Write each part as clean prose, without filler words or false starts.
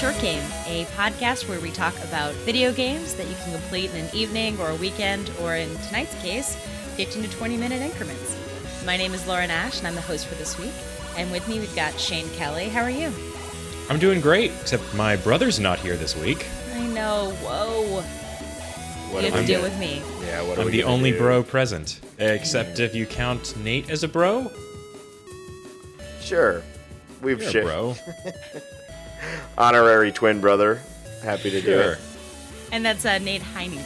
Short Game, a podcast where we talk about video games that you can complete in an evening or a weekend, or in tonight's case, 15 to 20 minute increments. My name is Lauren Ash, and I'm the host for this week. And with me, we've got Shane Kelly. How are you? I'm doing great, except my brother's not here this week. I know. Whoa. What you have to deal with me. Yeah, what I'm the only bro present, except if you count Nate as a bro. Sure. We've You're a bro. Honorary twin brother. Happy to do it. And that's Nate Heininger.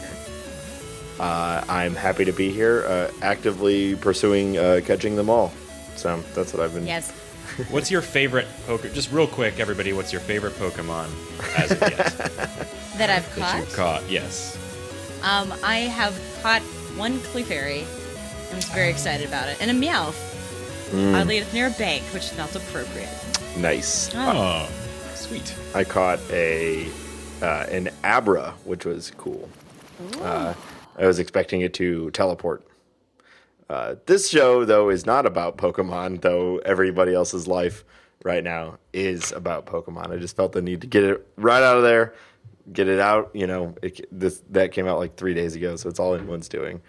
I'm happy to be here, actively pursuing catching them all. So that's what I've been. Yes. What's your favorite Pokemon? Just real quick, everybody, what's your favorite Pokemon as of yet? That I've caught? That you've caught, yes. I have caught one Clefairy. I was very excited about it. And a Meowth. Oddly, it's near a bank, which felt appropriate. Nice. Oh, sweet. I caught an Abra, which was cool. I was expecting it to teleport. This show, though, is not about Pokemon, though everybody else's life right now is about Pokemon. I just felt the need to get it right out of there, get it out. You know, that came out like 3 days ago, so it's all anyone's doing.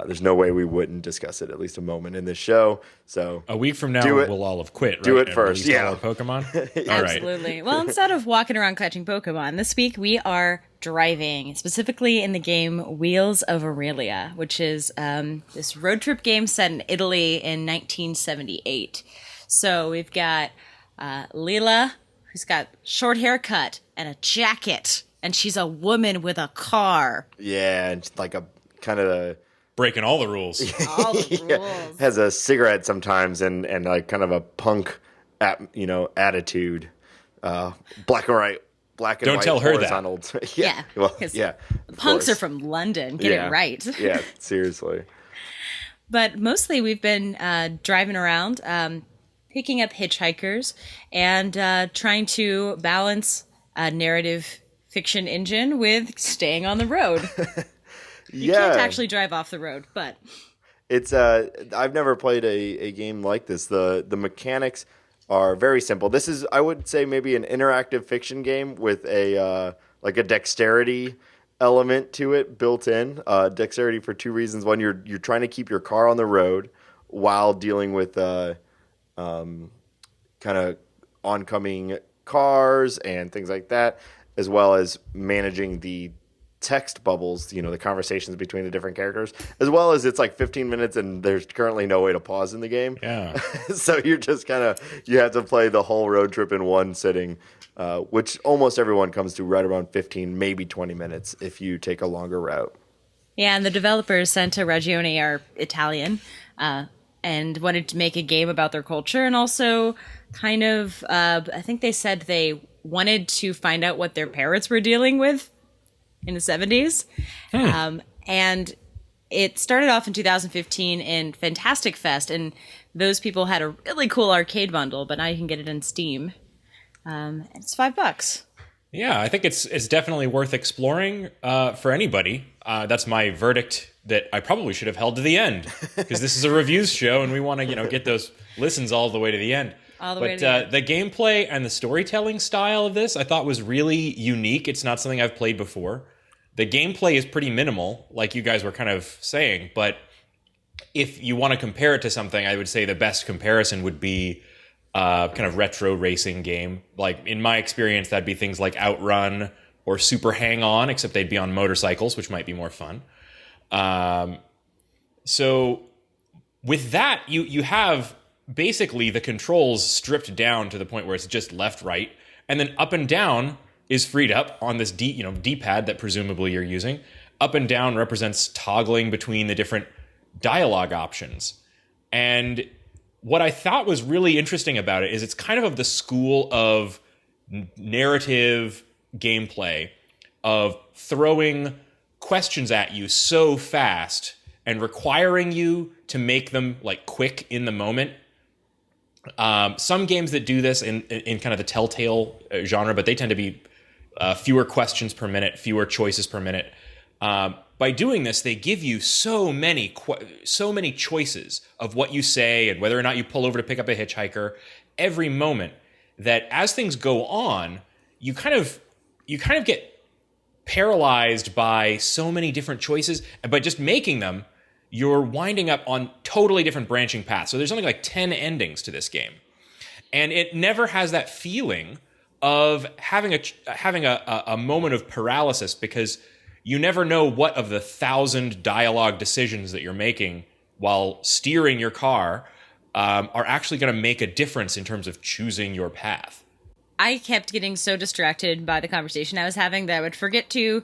There's no way we wouldn't discuss it at least a moment in this show. So a week from now, we'll all have quit, right? Do it first, yeah. All our Pokemon? All right. Absolutely. Well, instead of walking around catching Pokemon, this week we are driving, specifically in the game Wheels of Aurelia, which is this road trip game set in Italy in 1978. So we've got Leela, who's got short haircut and a jacket, and she's a woman with a car. Yeah, and like a kind of breaking all the rules. All the rules. Has a cigarette sometimes and like kind of a punk, attitude. Black and white. Black and Don't white. tell her horizontal. that. Yeah. Well, yeah. Punks are from London. Get it right. Yeah, seriously. But mostly we've been driving around, picking up hitchhikers, and trying to balance a narrative fiction engine with staying on the road. You can't actually drive off the road, but it's I've never played a game like this. The mechanics are very simple. This is, I would say, maybe an interactive fiction game with a like a dexterity element to it built in. Dexterity for two reasons. One, you're trying to keep your car on the road while dealing with kind of oncoming cars and things like that, as well as managing the text bubbles, the conversations between the different characters, as well as it's like 15 minutes and there's currently no way to pause in the game. Yeah. So you're just you have to play the whole road trip in one sitting, which almost everyone comes to right around 15, maybe 20 minutes if you take a longer route. Yeah, and the developers, Santa Ragione, are Italian and wanted to make a game about their culture, and also kind of, I think they said they wanted to find out what their parents were dealing with in the 70s. And it started off in 2015 in Fantastic Fest, and those people had a really cool arcade bundle, but now you can get it in Steam. It's $5. Yeah, I think it's definitely worth exploring for anybody. That's my verdict that I probably should have held to the end, because this is a reviews show and we want to get those listens all the way to the end. But the gameplay and the storytelling style of this I thought was really unique. It's not something I've played before. The gameplay is pretty minimal, like you guys were kind of saying, but if you want to compare it to something, I would say the best comparison would be kind of retro racing game. Like in my experience, that'd be things like Outrun or Super Hang-On, except they'd be on motorcycles, which might be more fun. So with that, you have basically the controls stripped down to the point where it's just left, right, and then up and down is freed up on this D-pad that presumably you're using. Up and down represents toggling between the different dialogue options. And what I thought was really interesting about it is it's kind of the school of narrative gameplay, of throwing questions at you so fast and requiring you to make them like quick in the moment. Some games that do this in kind of the Telltale genre, but they tend to be fewer questions per minute, fewer choices per minute. By doing this, they give you so many choices of what you say and whether or not you pull over to pick up a hitchhiker every moment, that as things go on, you kind of get paralyzed by so many different choices, but just making them, you're winding up on totally different branching paths. So there's something like 10 endings to this game. And it never has that feeling of having a moment of paralysis, because you never know what of the 1,000 dialogue decisions that you're making while steering your car are actually going to make a difference in terms of choosing your path. I kept getting so distracted by the conversation I was having that I would forget to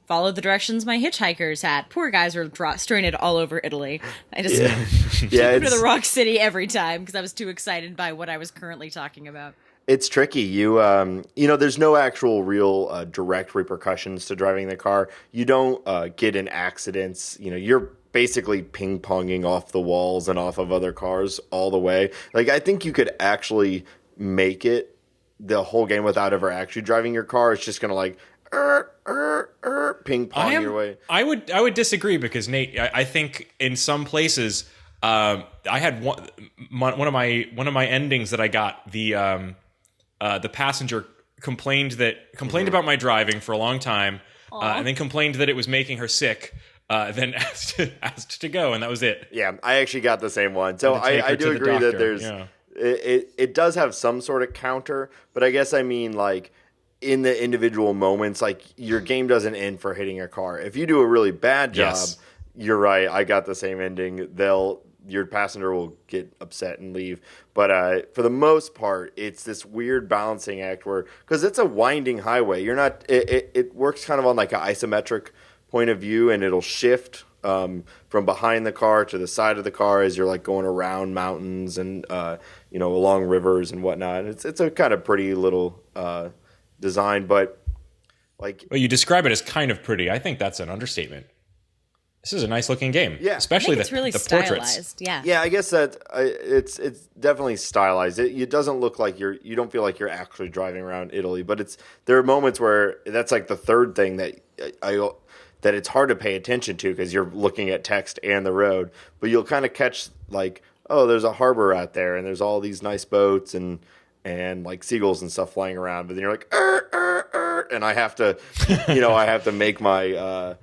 follow the directions my hitchhikers had. Poor guys were stranded all over Italy. I just took them to the Rock City every time because I was too excited by what I was currently talking about. It's tricky. There's no actual real direct repercussions to driving the car. You don't get in accidents. You're basically ping-ponging off the walls and off of other cars all the way. Like, I think you could actually make it the whole game without ever actually driving your car. It's just going to like ping pong your way. I would disagree, because Nate, I think in some places, I had one of my endings that I got, the passenger complained about my driving for a long time, and then complained that it was making her sick. Then asked to go, and that was it. Yeah, I actually got the same one. So I do agree that there's it does have some sort of counter, but I guess I mean, like, in the individual moments, like, your game doesn't end for hitting a car. If you do a really bad job, you're right. I got the same ending. Your passenger will get upset and leave. But for the most part, it's this weird balancing act because it's a winding highway. It works kind of on like an isometric point of view, and it'll shift from behind the car to the side of the car as you're like going around mountains and along rivers and whatnot. It's a kind of pretty little design, but like, well, you describe it as kind of pretty. I think that's an understatement. This is a nice looking game. Yeah, especially it's really the stylized. portraits. Yeah, I guess that it's definitely stylized. It doesn't look like you don't feel like you're actually driving around Italy, but there are moments where that's like the third thing that it's hard to pay attention to because you're looking at text and the road, but you'll kind of catch like, oh, there's a harbor out there and there's all these nice boats and like seagulls and stuff flying around, but then you're like, and I have to make my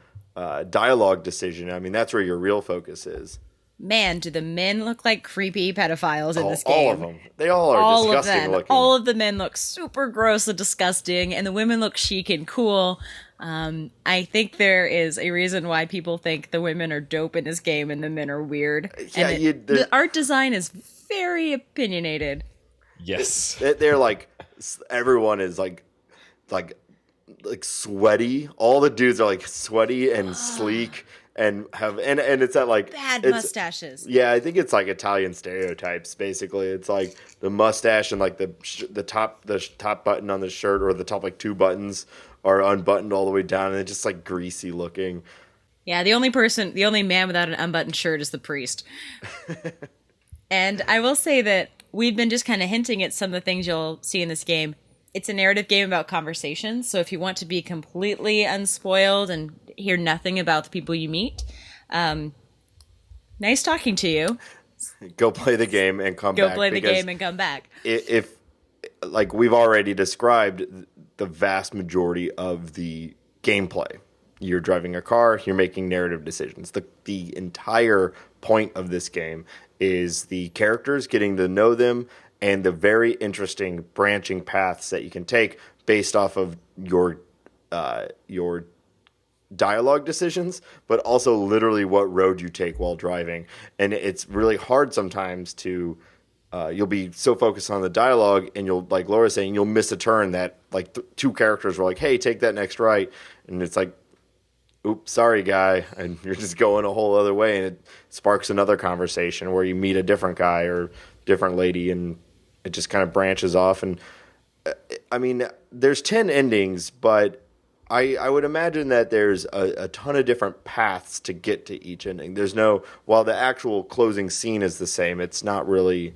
dialogue decision. I mean, that's where your real focus is. Man, do the men look like creepy pedophiles in this game? All of them. They all are disgusting looking. All of the men look super gross and disgusting, and the women look chic and cool. I think there is a reason why people think the women are dope in this game and the men are weird. Yeah, the art design is very opinionated. Yes. They're like, everyone is like sweaty. All the dudes are like sweaty and sleek and it's that like bad mustaches. Yeah, I think it's like Italian stereotypes. Basically, it's like the mustache and like the top button on the shirt, or the top like two buttons are unbuttoned all the way down, and it's just like greasy looking. Yeah, the only man without an unbuttoned shirt is the priest. And I will say that we've been just kind of hinting at some of the things you'll see in this game. It's a narrative game about conversations, so if you want to be completely unspoiled and hear nothing about the people you meet, nice talking to you. Go play the game and come back. Go play the game and come back. If like we've already described the vast majority of the gameplay. You're driving a car, you're making narrative decisions. The entire point of this game is the characters, getting to know them, and the very interesting branching paths that you can take based off of your dialogue decisions, but also literally what road you take while driving. And it's really hard sometimes to you'll be so focused on the dialogue, and you'll, like Laura's saying, you'll miss a turn that like two characters were like, hey, take that next right, and it's like, oops, sorry, guy, and you're just going a whole other way, and it sparks another conversation where you meet a different guy or different lady, and it just kind of branches off. And I mean, there's 10 endings, but I would imagine that there's a ton of different paths to get to each ending. While the actual closing scene is the same, it's not really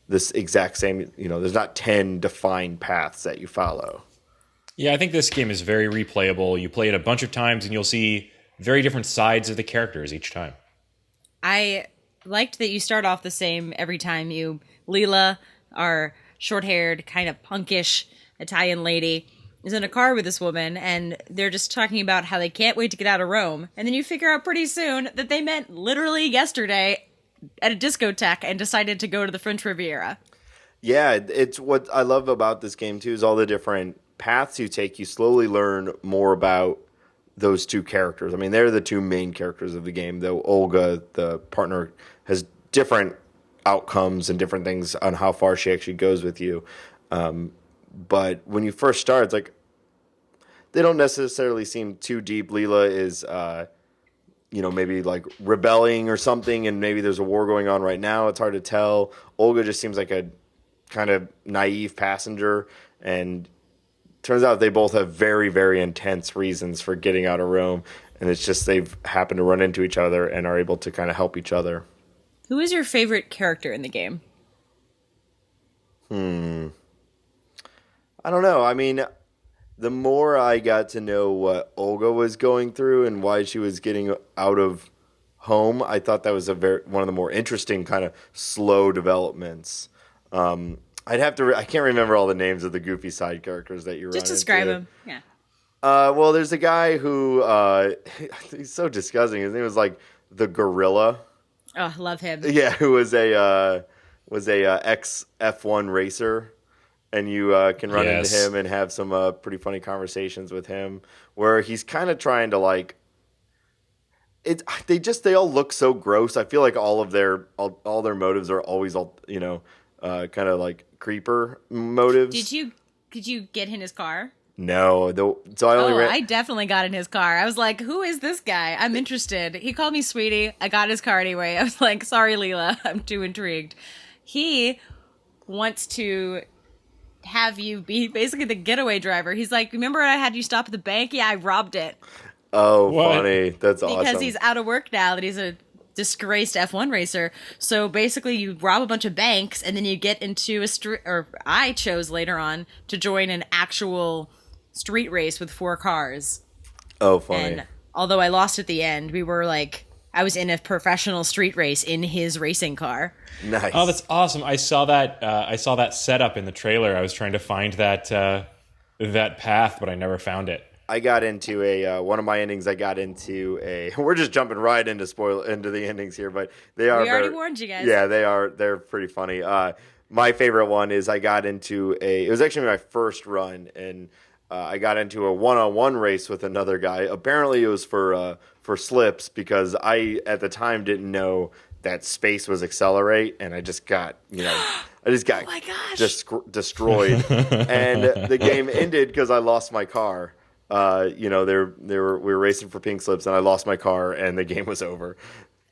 this exact same, there's not 10 defined paths that you follow. Yeah, I think this game is very replayable. You play it a bunch of times and you'll see very different sides of the characters each time. I liked that you start off the same every time. Leela, our short-haired, kind of punkish Italian lady, is in a car with this woman, and they're just talking about how they can't wait to get out of Rome. And then you figure out pretty soon that they met literally yesterday at a discotheque and decided to go to the French Riviera. Yeah, it's what I love about this game too is all the different paths you take. You slowly learn more about those two characters. I mean, they're the two main characters of the game, though Olga, the partner, has different outcomes and different things on how far she actually goes with you. But when you first start, it's like they don't necessarily seem too deep. Leela is, maybe like rebelling or something, and maybe there's a war going on right now. It's hard to tell. Olga just seems like a kind of naive passenger, and turns out they both have very, very intense reasons for getting out of Rome, and it's just they've happened to run into each other and are able to kind of help each other. Who is your favorite character in the game? I don't know. I mean, the more I got to know what Olga was going through and why she was getting out of home, I thought that was one of the more interesting kind of slow developments. I'd have to. I can't remember all the names of the goofy side characters that you run Just describe into. him. Yeah. Well, there's a guy who he's so disgusting. His name was like the Gorilla. Oh, love him. Yeah, who was a ex F1 racer, and you can run into him and have some pretty funny conversations with him, where he's kind of trying to like. They all look so gross. I feel like all their motives are always kind of like creeper motives. Did you get in his car? No, so I only I definitely got in his car. I was like, who is this guy? I'm interested. He called me sweetie. I got his car anyway. I was like, sorry, Leela. I'm too intrigued. He wants to have you be basically the getaway driver. He's like, remember I had you stop at the bank? Yeah, I robbed it. Oh, what? Funny. That's awesome. Because he's out of work now that he's a disgraced F1 racer. So basically you rob a bunch of banks and then you get into I chose later on to join an actual street race with 4 cars. Oh, funny. And although I lost at the end, I was in a professional street race in his racing car. Nice. Oh, that's awesome. I saw that setup in the trailer. I was trying to find that path, but I never found it. I got into one of my endings. We're just jumping right into the endings here, but they are. We already warned you guys. Yeah, they are. They're pretty funny. My favorite one is I got into it was actually my first run, and I got into a one-on-one race with another guy. Apparently, it was for slips because I at the time didn't know that space was accelerate, and I just got oh my gosh. Destroyed, and the game ended because I lost my car. We were racing for pink slips, and I lost my car, and the game was over.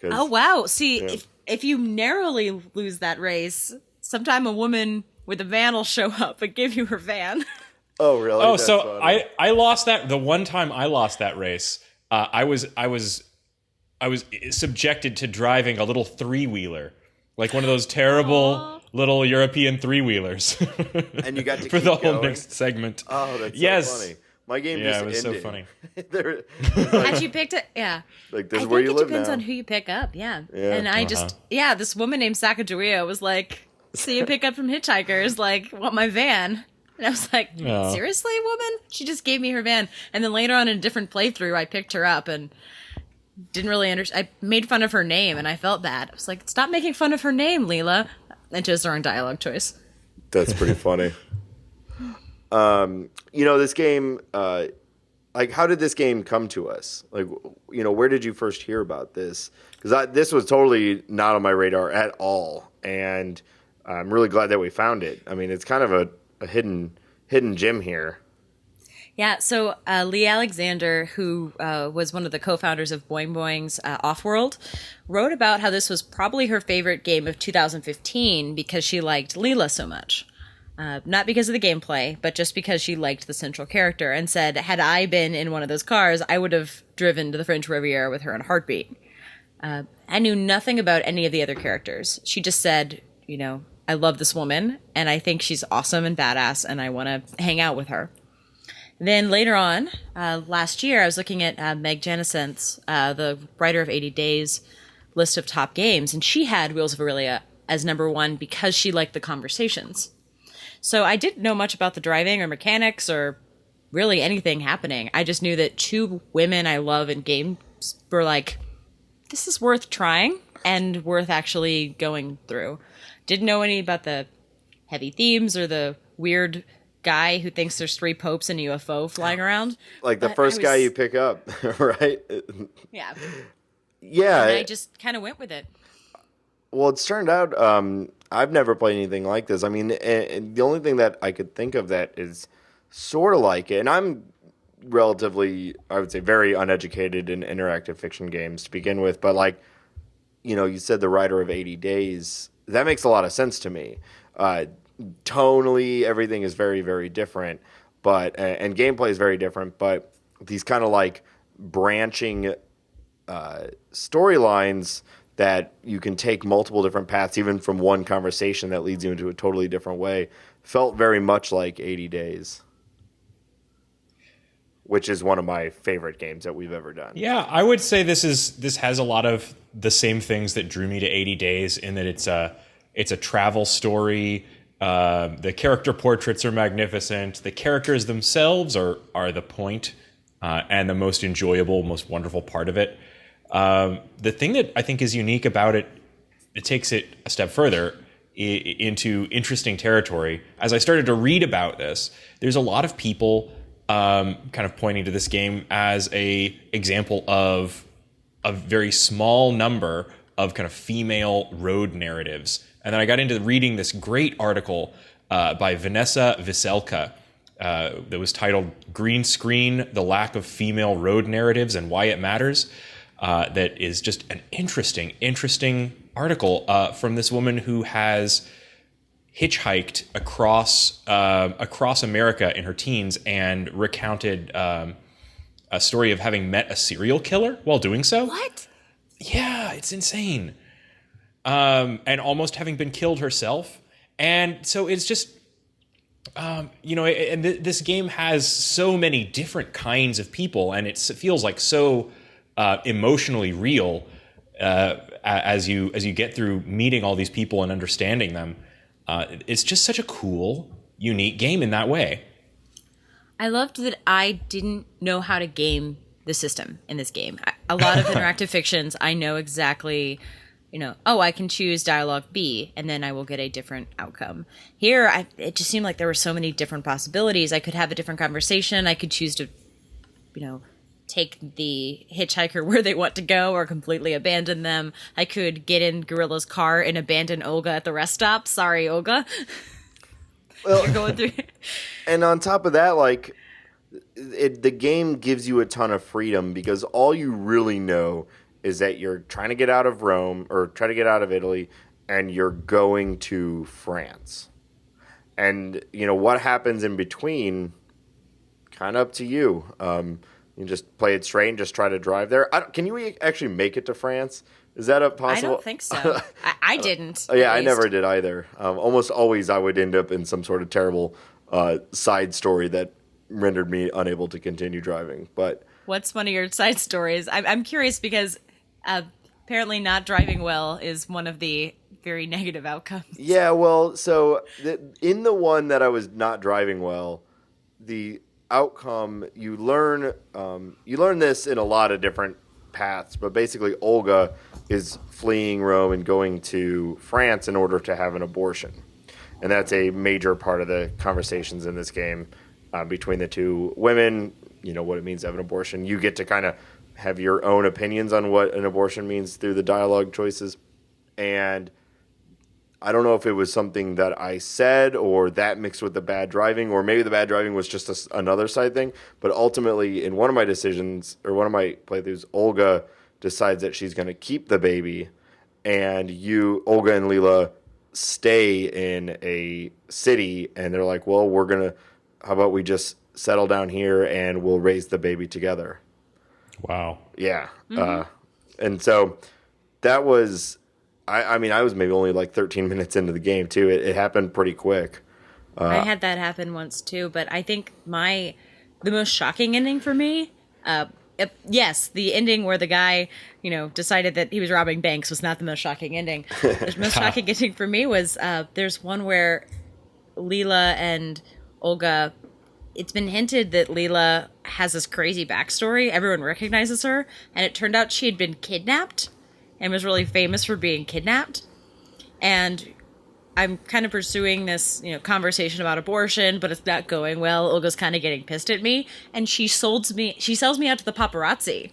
Oh wow! See, if you narrowly lose that race, sometime a woman with a van will show up and give you her van. Oh really? Oh, that's so funny. I lost that the one time I lost that race. I was subjected to driving a little 3-wheeler, like one of those terrible little European 3-wheelers. And you got to for keep the whole going? next segment. Oh, that's so funny. My game just ended. Yeah, it was so funny. Had you picked it? Yeah. Like, this is where you live now. It depends on who you pick up, yeah. Yeah. And this woman named Sacagawea was like, see you pick up from hitchhikers, like, want my van. And I was like, seriously, woman? She just gave me her van. And then later on in a different playthrough, I picked her up and didn't really understand. I made fun of her name, and I felt bad. I was like, stop making fun of her name, Leela. And chose her own dialogue choice. That's pretty funny. This game, how did this game come to us? Like, where did you first hear about this? Because this was totally not on my radar at all, and I'm really glad that we found it. I mean, it's kind of a hidden gem here. Yeah, so Lee Alexander, who was one of the co-founders of Boing Boing's Offworld, wrote about how this was probably her favorite game of 2015 because she liked Leela so much. Not because of the gameplay, but just because she liked the central character, and said, had I been in one of those cars, I would have driven to the French Riviera with her in a heartbeat. I knew nothing about any of the other characters. She just said, I love this woman, and I think she's awesome and badass, and I want to hang out with her. Then later on, last year, I was looking at Meg Janissen's, the writer of 80 Days, list of top games, and she had Wheels of Aurelia as number 1 because she liked the conversations. So I didn't know much about the driving or mechanics or really anything happening. I just knew that two women I love in games were like, this is worth trying and worth actually going through. Didn't know any about the heavy themes or the weird guy who thinks there's three popes and a UFO flying around. Like the But first guy you pick up, right? Yeah. Yeah. And I just kind of went with it. Well, it's turned out I've never played anything like this. I mean, and the only thing that I could think of that is sort of like it, and I'm relatively, I would say, very uneducated in interactive fiction games to begin with, but like, you said the writer of 80 Days, that makes a lot of sense to me. Tonally, everything is very, very different, but and gameplay is very different, but these kind of like branching storylines that you can take multiple different paths, even from one conversation that leads you into a totally different way, felt very much like 80 Days, which is one of my favorite games that we've ever done. Yeah, I would say this has a lot of the same things that drew me to 80 Days in that it's a travel story. The character portraits are magnificent. The characters themselves are the point and the most enjoyable, most wonderful part of it. The thing that I think is unique about it, it takes it a step further into interesting territory. As I started to read about this, there's a lot of people kind of pointing to this game as a example of a very small number of kind of female road narratives. And then I got into reading this great article by Vanessa Viselka that was titled "Green Screen: The Lack of Female Road Narratives and Why It Matters." That is just an interesting article from this woman who has hitchhiked across America in her teens and recounted a story of having met a serial killer while doing so. What? Yeah, it's insane. And almost having been killed herself. And so it's just, this game has so many different kinds of people, and it feels like so emotionally real as you get through meeting all these people and understanding them. It's just such a cool, unique game in that way. I loved that I didn't know how to game the system in this game. A lot of interactive fictions, I know exactly, I can choose dialogue B and then I will get a different outcome. Here, it just seemed like there were so many different possibilities. I could have a different conversation. I could choose to, take the hitchhiker where they want to go or completely abandon them. I could get in Gorilla's car and abandon Olga at the rest stop. Sorry, Olga. Well, You're going through. And on top of that, like, the game gives you a ton of freedom because all you really know is that you're trying to get out of Rome or try to get out of Italy and you're going to France. And, what happens in between, kind of up to you. You just play it straight and just try to drive there. Can you actually make it to France? Is that a possible? I don't think so. I didn't. Yeah, I never did either. Almost always I would end up in some sort of terrible side story that rendered me unable to continue driving. But what's one of your side stories? I'm curious because apparently not driving well is one of the very negative outcomes. Yeah, well, so in the one that I was not driving well, the outcome you learn this in a lot of different paths, but basically Olga is fleeing Rome and going to France in order to have an abortion, and that's a major part of the conversations in this game between the two women. What it means to have an abortion. You get to kind of have your own opinions on what an abortion means through the dialogue choices, and I don't know if it was something that I said or that mixed with the bad driving, or maybe the bad driving was just another side thing. But ultimately, in one of my decisions or one of my playthroughs, Olga decides that she's going to keep the baby, and Olga and Leela, stay in a city, and they're like, well, how about we just settle down here and we'll raise the baby together. Wow. Yeah. And so that was... I was maybe only like 13 minutes into the game, too. It happened pretty quick. I had that happen once, too. But I think the most shocking ending for me, yes, the ending where the guy, decided that he was robbing banks was not the most shocking ending. The most shocking ending for me was there's one where Leela and Olga it's been hinted that Leela has this crazy backstory. Everyone recognizes her, and it turned out she had been kidnapped and was really famous for being kidnapped. And I'm kind of pursuing this, conversation about abortion, but it's not going well. Olga's kind of getting pissed at me, and she sells me out to the paparazzi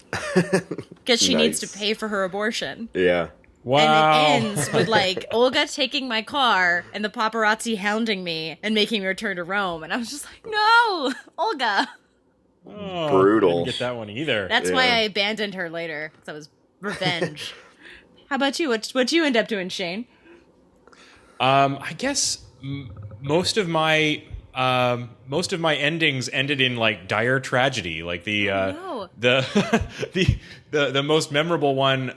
because she needs to pay for her abortion. Yeah. Wow. And it ends with like Olga taking my car and the paparazzi hounding me and making me return to Rome. And I was just like, no, Olga. Oh, Brutal. I didn't get that one either. That's why I abandoned her later. That was revenge. How about you? What'd you end up doing, Shane? I guess most of my endings ended in like dire tragedy. Like the the most memorable one.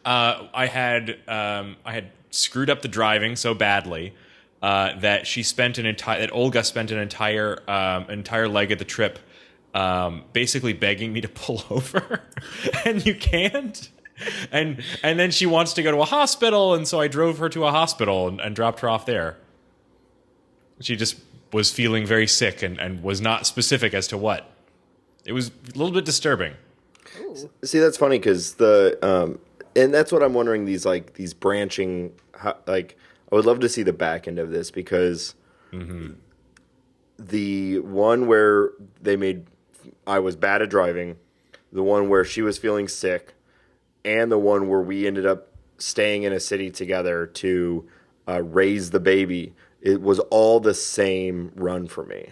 I had screwed up the driving so badly that that Olga spent an entire leg of the trip basically begging me to pull over, and you can't. And then she wants to go to a hospital, and so I drove her to a hospital and dropped her off there. She just was feeling very sick and was not specific as to what. It was a little bit disturbing. Ooh. See, that's funny because and that's what I'm wondering. These branching, I would love to see the back end of this because the one where I was bad at driving, the one where she was feeling sick, and the one where we ended up staying in a city together to raise the baby, it was all the same run for me.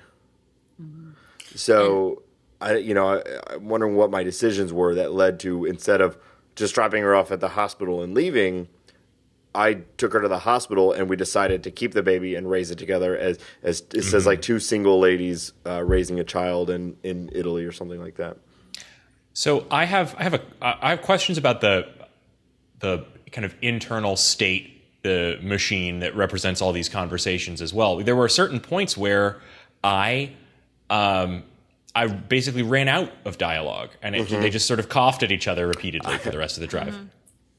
Mm-hmm. So, I'm wondering what my decisions were that led to, instead of just dropping her off at the hospital and leaving, I took her to the hospital and we decided to keep the baby and raise it together as it says, like two single ladies raising a child in Italy or something like that. So I have questions about the kind of internal state, the machine that represents all these conversations as well. There were certain points where I basically ran out of dialogue, and they just sort of coughed at each other repeatedly for the rest of the drive.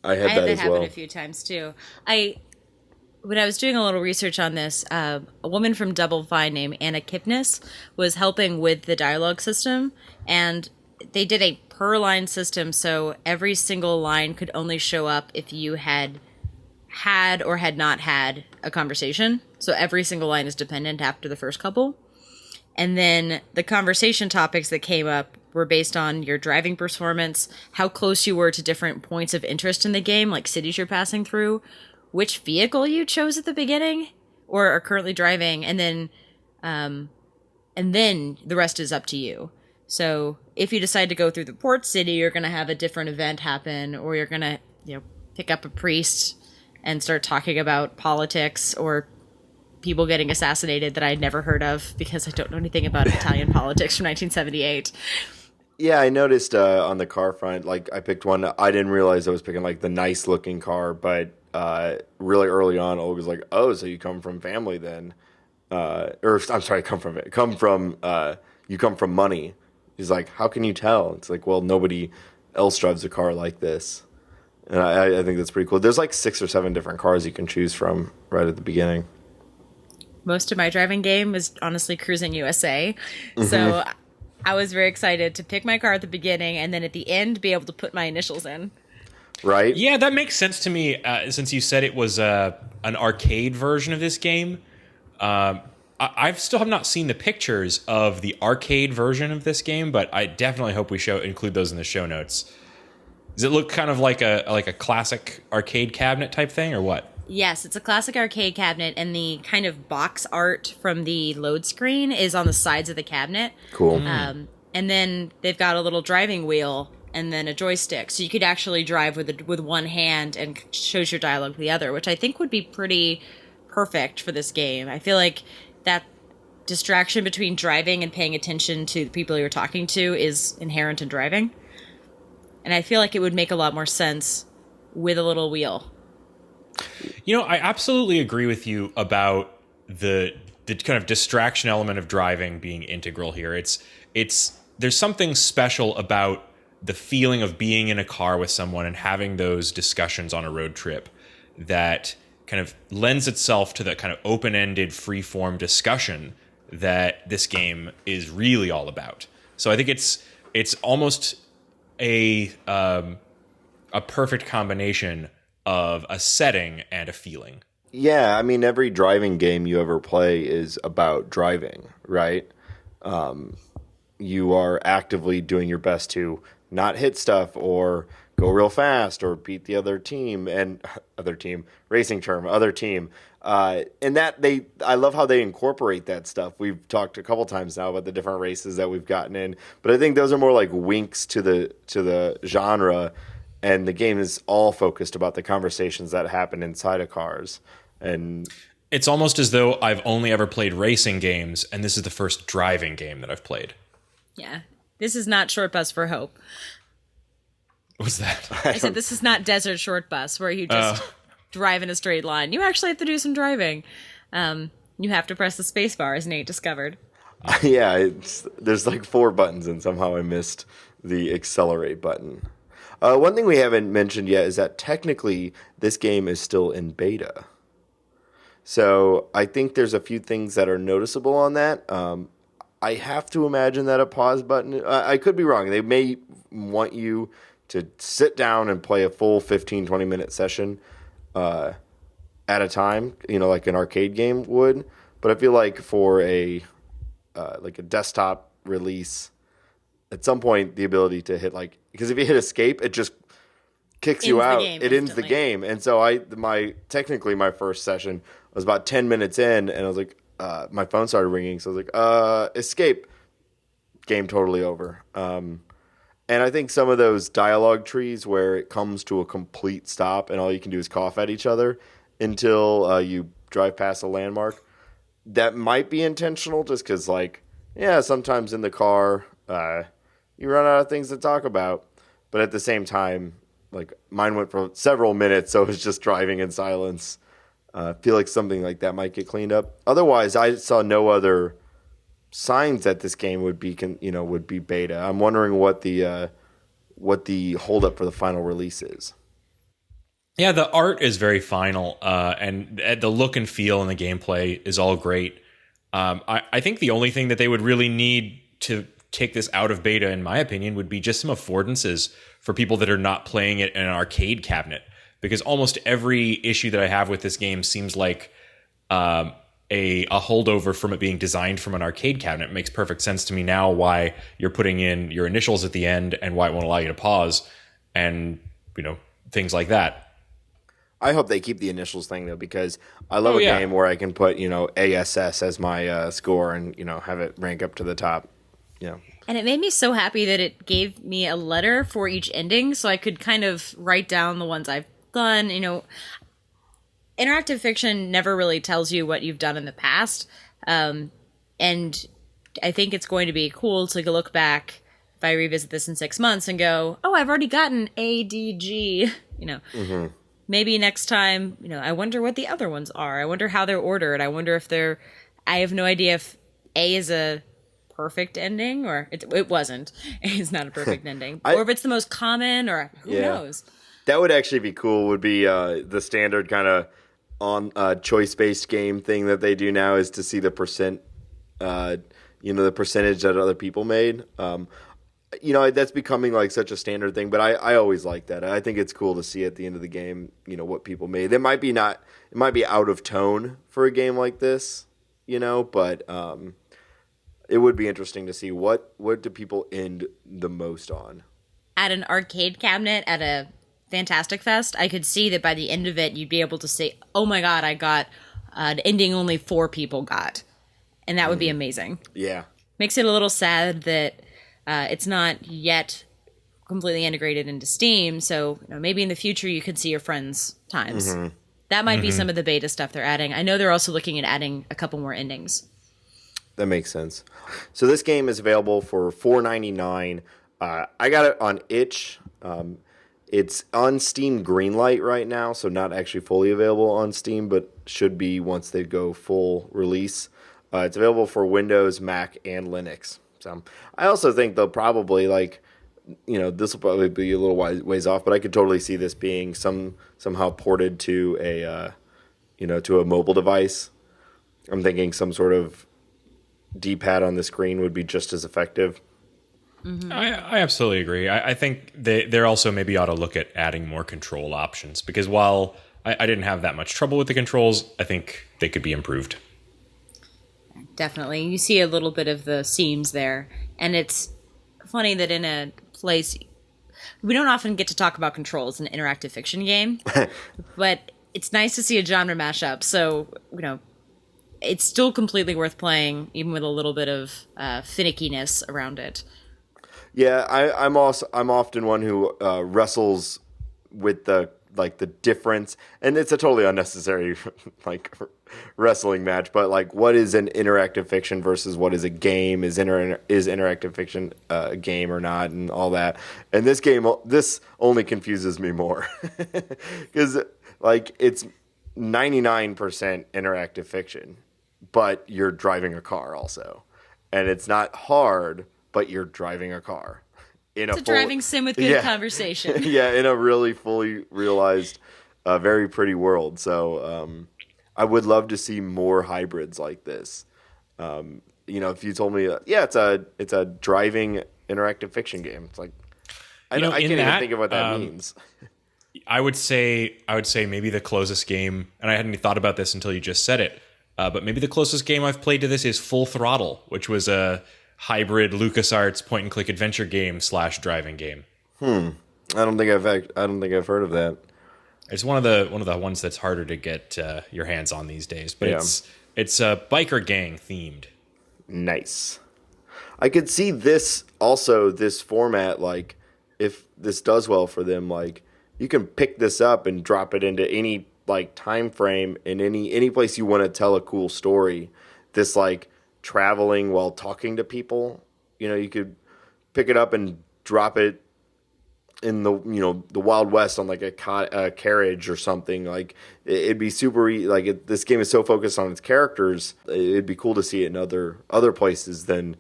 I had that as well. happen a few times too. When I was doing a little research on this, a woman from Double Fine named Anna Kipnis was helping with the dialogue system, and they did a per line system, so every single line could only show up if you had or had not had a conversation. So every single line is dependent after the first couple. And then the conversation topics that came up were based on your driving performance, how close you were to different points of interest in the game, like cities you're passing through, which vehicle you chose at the beginning or are currently driving, and then the rest is up to you. So if you decide to go through the port city, you're going to have a different event happen, or you're going to, pick up a priest and start talking about politics or people getting assassinated that I'd never heard of because I don't know anything about Italian politics from 1978. Yeah, I noticed on the car front, like I picked one. I didn't realize I was picking like the nice looking car, but really early on, Olga was like, "Oh, so you come from family then?" Or I'm sorry, you come from money. He's like, "How can you tell?" It's like, well, nobody else drives a car like this. And I think that's pretty cool. There's like 6 or 7 different cars you can choose from right at the beginning. Most of my driving game is honestly Cruising USA. So I was very excited to pick my car at the beginning and then at the end be able to put my initials in. Right? Yeah, that makes sense to me since you said it was an arcade version of this game. I still have not seen the pictures of the arcade version of this game, but I definitely hope we include those in the show notes. Does it look kind of like a classic arcade cabinet type thing, or what? Yes, it's a classic arcade cabinet, and the kind of box art from the load screen is on the sides of the cabinet. Cool. And then they've got a little driving wheel and then a joystick, so you could actually drive with one hand and shows your dialogue with the other, which I think would be pretty perfect for this game. I feel like that distraction between driving and paying attention to the people you're talking to is inherent in driving. And I feel like it would make a lot more sense with a little wheel. I absolutely agree with you about the kind of distraction element of driving being integral here. There's something special about the feeling of being in a car with someone and having those discussions on a road trip that kind of lends itself to the kind of open-ended, free-form discussion that this game is really all about. So I think it's almost a perfect combination of a setting and a feeling. Yeah, I mean, every driving game you ever play is about driving, right? You are actively doing your best to not hit stuff or go real fast or beat the other team and other team racing term other team. And I love how they incorporate that stuff. We've talked a couple times now about the different races that we've gotten in, but I think those are more like winks to the genre, and the game is all focused about the conversations that happen inside of cars. And It's almost as though I've only ever played racing games, and this is the first driving game that I've played. Yeah. This is not Short Bus for Hope. What's that? I said this is not Desert Short Bus where you just drive in a straight line. You actually have to do some driving. You have to press the space bar, as Nate discovered. yeah, there's like 4 buttons, and somehow I missed the accelerate button. One thing we haven't mentioned yet is that technically this game is still in beta. So I think there's a few things that are noticeable on that. I have to imagine that a pause button, I could be wrong. They may want you to sit down and play a full 15, 20-minute session at a time, like an arcade game would. But I feel like for a desktop release, at some point the ability to hit because if you hit escape, it just kicks you out. It ends the game. And so technically my first session was about 10 minutes in, and I was like, my phone started ringing. So I was like, escape. Game totally over. And I think some of those dialogue trees where it comes to a complete stop and all you can do is cough at each other until you drive past a landmark, that might be intentional just because, sometimes in the car you run out of things to talk about. But at the same time, mine went for several minutes, so it was just driving in silence. I feel like something like that might get cleaned up. Otherwise, I saw no other signs that this game would be beta. I'm wondering what the holdup for the final release is. Yeah, the art is very final, and the look and feel and the gameplay is all great. I think the only thing that they would really need to take this out of beta, in my opinion, would be just some affordances for people that are not playing it in an arcade cabinet. Because almost every issue that I have with this game seems like a holdover from it being designed from an arcade cabinet. It makes perfect sense to me now why you're putting in your initials at the end and why it won't allow you to pause and, things like that. I hope they keep the initials thing, though, because I love a game where I can put, ASS as my score and, have it rank up to the top. And it made me so happy that it gave me a letter for each ending so I could kind of write down the ones I've done. Interactive fiction never really tells you what you've done in the past. And I think it's going to be cool to look back if I revisit this in 6 months and go, oh, I've already gotten A, D, G, Mm-hmm. Maybe next time, I wonder what the other ones are. I wonder how they're ordered. I wonder if I have no idea if A is a perfect ending or it wasn't. It's not a perfect ending. Or if it's the most common or who knows. That would actually be cool, would be the standard kind of on choice-based game thing that they do now is to see the the percentage that other people made. That's becoming such a standard thing, but I always like that. I think it's cool to see at the end of the game, what people made. It might be out of tone for a game like this, but it would be interesting to see what do people end the most on. At an arcade cabinet at a Fantastic Fest, I could see that by the end of it, you'd be able to say, oh my God, I got an ending only 4 people got. And that would be amazing. Yeah. Makes it a little sad that it's not yet completely integrated into Steam. So maybe in the future you could see your friends' times. Mm-hmm. That might be some of the beta stuff they're adding. I know they're also looking at adding a couple more endings. That makes sense. So this game is available for $4.99. I got it on itch. It's on Steam Greenlight right now, so not actually fully available on Steam, but should be once they go full release. It's available for Windows, Mac, and Linux. So I also think they'll probably this will probably be a little ways off, but I could totally see this being somehow ported to a to a mobile device. I'm thinking some sort of D-pad on the screen would be just as effective. I absolutely agree. I think they're also maybe ought to look at adding more control options, because while I didn't have that much trouble with the controls, I think they could be improved. Definitely. You see a little bit of the seams there. And it's funny that in a place, we don't often get to talk about controls in an interactive fiction game, but it's nice to see a genre mashup. So, it's still completely worth playing, even with a little bit of finickiness around it. Yeah, I'm often one who wrestles with the difference, and it's a totally unnecessary like wrestling match. But like, what is an interactive fiction versus what is a game? Is interactive fiction a game or not, and all that? And this only confuses me more because like it's 99% interactive fiction, but you're driving a car also, and it's not hard, but you're driving a car. It's a driving sim with good conversation. Yeah, in a really fully realized, very pretty world. So I would love to see more hybrids like this. If you told me, it's a driving interactive fiction game, it's like I can't even think of what that means. I would say maybe the closest game, and I hadn't thought about this until you just said it, but maybe the closest game I've played to this is Full Throttle, which was a hybrid LucasArts point and click adventure game / driving game. I don't think I've heard of that. It's one of the ones that's harder to get your hands on these days, but it's biker gang themed. Nice. I could see this format, like if this does well for them, like you can pick this up and drop it into any like time frame in any place you want to tell a cool story. This like traveling while talking to people, you could pick it up and drop it in the Wild West on like a carriage or something. Like it'd be super this game is so focused on its characters, it'd be cool to see it in other places than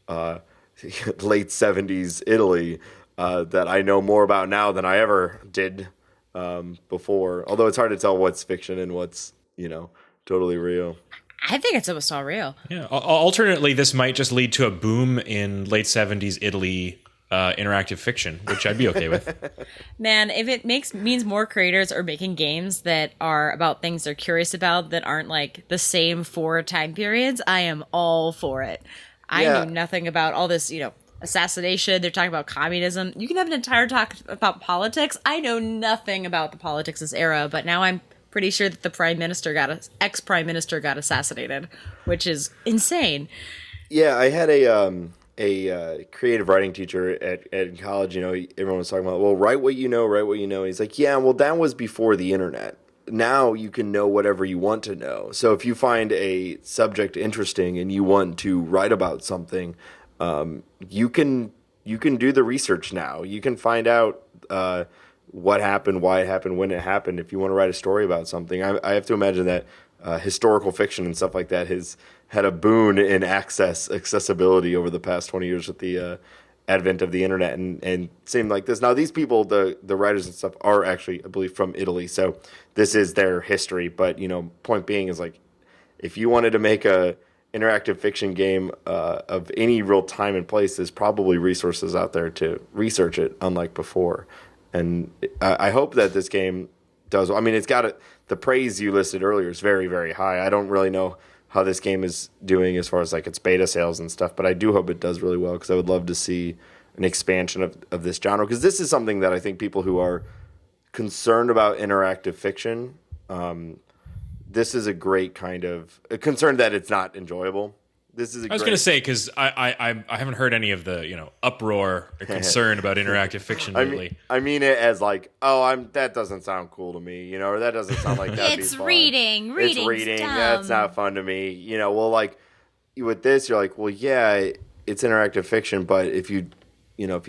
late 70s Italy, that I know more about now than I ever did before, although it's hard to tell what's fiction and what's totally real. I think it's almost all real. Yeah. Alternately, this might just lead to a boom in late 70s Italy interactive fiction, which I'd be okay with. Man, if it means more creators are making games that are about things they're curious about that aren't like the same 4 time periods, I am all for it. I knew nothing about all this, assassination. They're talking about communism. You can have an entire talk about politics. I know nothing about the politics of this era, but now I'm pretty sure that the ex-prime minister got assassinated, which is insane. Yeah, I had a creative writing teacher at college. Everyone was talking about, well, write what you know. He's like, yeah, well, that was before the internet. Now you can know whatever you want to know. So if you find a subject interesting and you want to write about something, you can do the research now. You can find out what happened, why it happened, when it happened. If you want to write a story about something, I have to imagine that historical fiction and stuff like that has had a boon in accessibility over the past 20 years with the advent of the internet and same like this. Now, these people, the writers and stuff, are actually, I believe, from Italy, so this is their history. But point being is like, if you wanted to make a interactive fiction game of any real time and place, there's probably resources out there to research it, unlike before. And I hope that this game does. I mean, it's got the praise you listed earlier is very, very high. I don't really know how this game is doing as far as like its beta sales and stuff, but I do hope it does really well, because I would love to see an expansion of this genre, because this is something that I think people who are concerned about interactive fiction, this is a great kind of concern that it's not enjoyable. This is. I was going to say, because I haven't heard any of the uproar or concern about interactive fiction lately. I mean it as like, that doesn't sound cool to me, or that doesn't sound like that'd be fun. It's reading. Dumb. That's not fun to me. Well, like with this, you're like, well, yeah, it's interactive fiction, but if you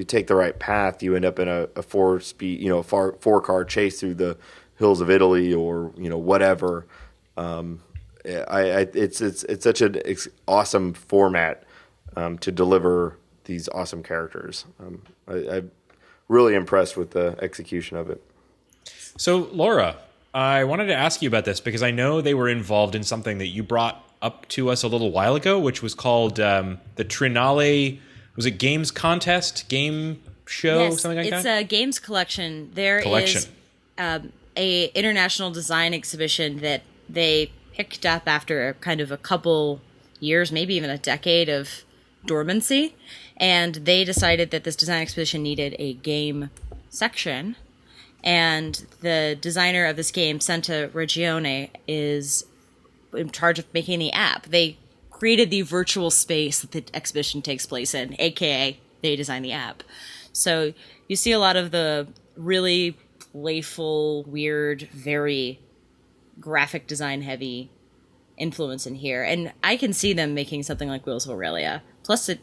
take the right path, you end up in a 4-speed, 4-car chase through the hills of Italy or whatever. It's such an awesome format to deliver these awesome characters. I'm really impressed with the execution of it. So, Laura, I wanted to ask you about this because I know they were involved in something that you brought up to us a little while ago, which was called the Trinale, was it Games Contest? Game Show? Yes, Something like it's that? a games collection. There is a international design exhibition that they picked up after kind of a couple years, maybe even a decade of dormancy. And they decided that this design exhibition needed a game section. And the designer of this game, Santa Regione, is in charge of making the app. They created the virtual space that the exhibition takes place in, aka they designed the app. So you see a lot of the really playful, weird, very graphic design heavy influence in here. And I can see them making something like Wheels of Aurelia. Plus it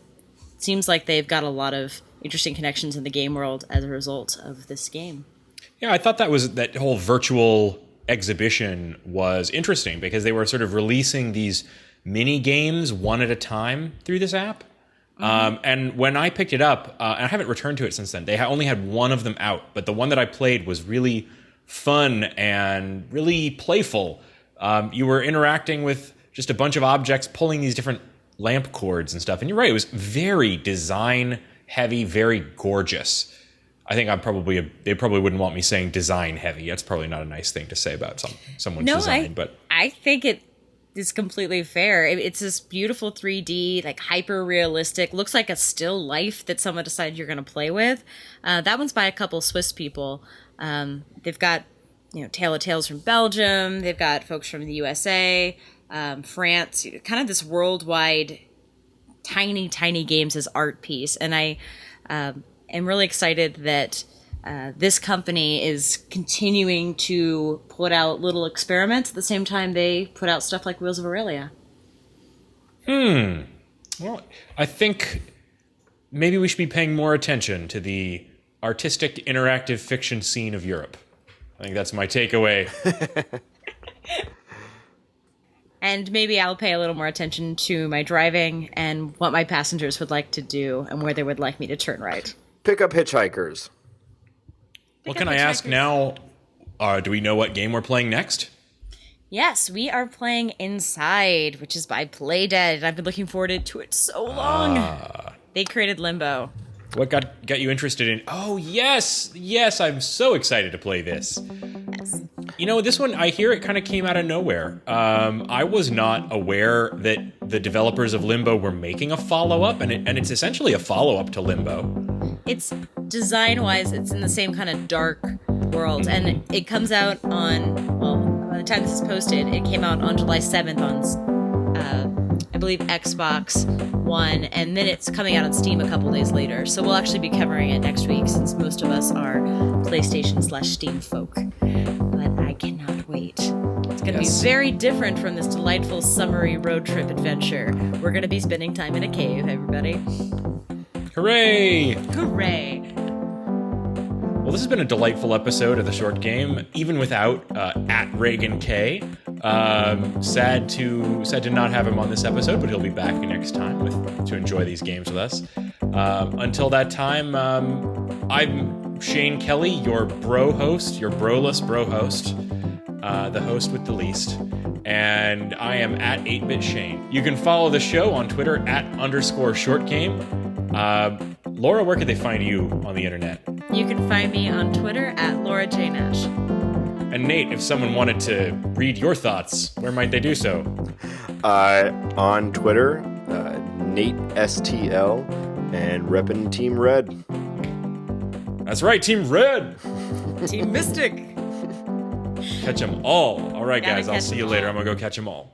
seems like they've got a lot of interesting connections in the game world as a result of this game. Yeah, I thought that whole virtual exhibition was interesting because they were sort of releasing these mini games one at a time through this app. And when I picked it up, and I haven't returned to it since then, they only had one of them out, but the one that I played was really fun and really playful. You were interacting with just a bunch of objects, pulling these different lamp cords and stuff. And you're right, it was very design heavy, very gorgeous. I think they probably wouldn't want me saying design heavy. That's probably not a nice thing to say about someone's design. But I think it is completely fair. It's this beautiful 3D, like hyper realistic, looks like a still life that someone decided you're going to play with. That one's by a couple Swiss people. They've got, Tale of Tales from Belgium. They've got folks from the USA, France, kind of this worldwide tiny, tiny games as art piece. And I am really excited that this company is continuing to put out little experiments at the same time they put out stuff like Wheels of Aurelia. Well, I think maybe we should be paying more attention to the artistic interactive fiction scene of Europe. I think that's my takeaway. And maybe I'll pay a little more attention to my driving and what my passengers would like to do and where they would like me to turn right. Pick up hitchhikers. Well, can I ask now, do we know what game we're playing next? Yes, we are playing Inside, which is by Playdead. I've been looking forward to it so long. They created Limbo. What got you interested in? Oh, yes, I'm so excited to play this. Yes. This one, I hear it kind of came out of nowhere. I was not aware that the developers of Limbo were making a follow-up, and it's essentially a follow-up to Limbo. It's design-wise, it's in the same kind of dark world, and it comes out by the time this is posted, it came out on July 7th on, I believe, Xbox One, and then it's coming out on Steam a couple days later. So we'll actually be covering it next week, since most of us are PlayStation/Steam folk. But I cannot wait. It's going to be very different from this delightful summery road trip adventure. We're going to be spending time in a cave, everybody. Hooray! Hooray! Well, this has been a delightful episode of The Short Game, even without at Reagan K. Sad to not have him on this episode, but he'll be back next time to enjoy these games with us. Until that time, I'm Shane Kelly, your bro host, your broless bro host, the host with the least, and I am at 8-Bit Shane. You can follow the show on Twitter @_shortgame. Laura, where could they find you on the internet? You can find me on Twitter @Laura J. Nash. And Nate, if someone wanted to read your thoughts, where might they do so? On Twitter, Nate STL, and reppin' Team Red. That's right, Team Red! Team Mystic! Catch them all. All right, guys, I'll see you later. all. I'm going to go catch them all.